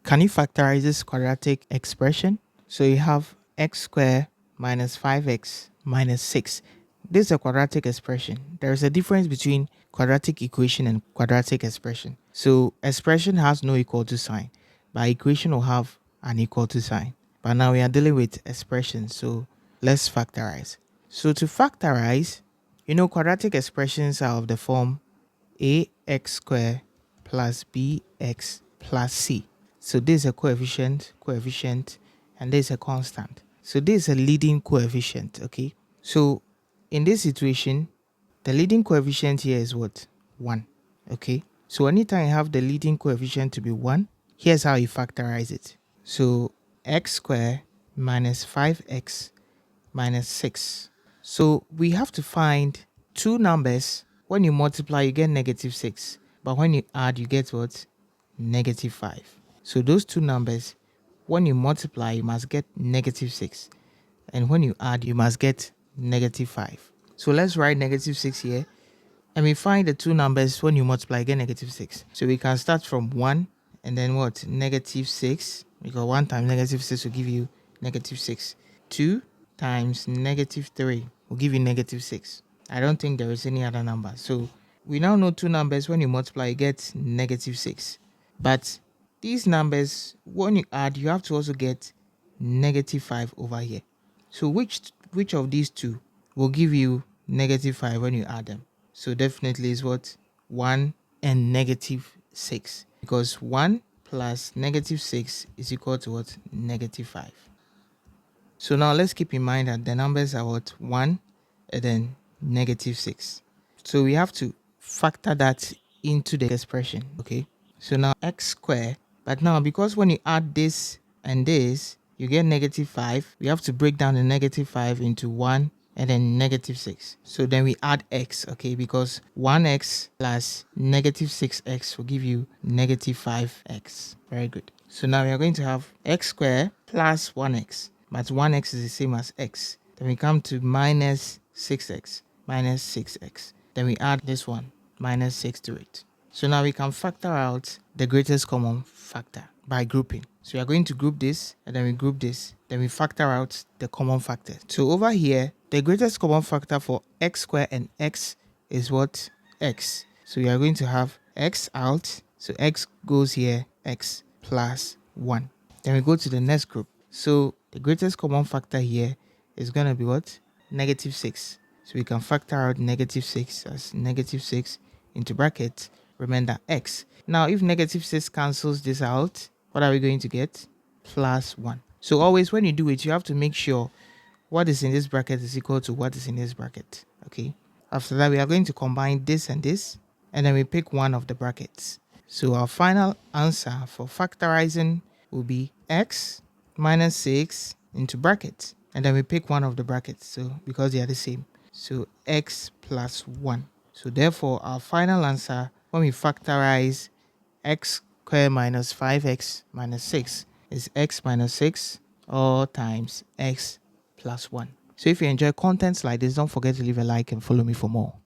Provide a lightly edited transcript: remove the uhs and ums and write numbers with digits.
Can you factorize this quadratic expression? So you have x squared minus 5x minus 6. This is a quadratic expression. There is a difference between quadratic equation and quadratic expression. So expression has no equal to sign, but equation will have an equal to sign. But now we are dealing with expressions, so let's factorize. So to factorize, quadratic expressions are of the form ax squared plus bx plus c. So this is a coefficient, and this is a constant. So this is a leading coefficient, okay? So in this situation, the leading coefficient here is what? 1, okay? So anytime you have the leading coefficient to be 1, here's how you factorize it. So x squared minus 5x minus 6. So we have to find two numbers. When you multiply, you get negative 6. But when you add, you get what? Negative 5. So those two numbers, when you multiply, you must get negative 6. And when you add, you must get negative 5. So let's write negative 6 here. And we find the two numbers when you multiply, get negative 6. So we can start from 1 and then what? Negative 6. Because 1 times negative 6 will give you negative 6. 2 times negative 3 will give you negative 6. I don't think there is any other number. So we now know two numbers. When you multiply, you get negative 6. But these numbers, when you add, you have to also get negative 5 over here. So which of these two will give you negative 5 when you add them? So definitely is what? 1 and negative 6. Because 1 plus negative 6 is equal to what? Negative 5. So now let's keep in mind that the numbers are what? 1 and then negative 6. So we have to factor that into the expression, okay? So now x squared, but now because when you add this and this, you get negative 5. We have to break down the negative 5 into 1 and then negative 6. So then we add x, okay? Because 1x plus negative 6x will give you negative 5x. Very good. So now we are going to have x squared plus 1x. But 1x is the same as x. Then we come to minus 6x, minus 6x. Then we add this one, minus 6 to it. So now we can factor out the greatest common factor by grouping. So we are going to group this, and then we group this. Then we factor out the common factor. So over here, the greatest common factor for x squared and x is what? X. So we are going to have x out. So x goes here, x plus 1. Then we go to the next group. So the greatest common factor here is going to be what? Negative 6. So we can factor out negative 6 as negative 6 into bracket. Remember x. Now if negative 6 cancels this out, what are we going to get? Plus 1. So always when you do it, you have to make sure what is in this bracket is equal to what is in this bracket. Okay. After that, we are going to combine this and this, and then we pick one of the brackets. So our final answer for factorizing will be x minus 6 into brackets, and then we pick one of the brackets, so because they are the same, so x plus 1. So therefore our final answer when we factorize x squared minus 5x minus 6 is x minus 6 all times x plus 1. So if you enjoy contents like this, don't forget to leave a like and follow me for more.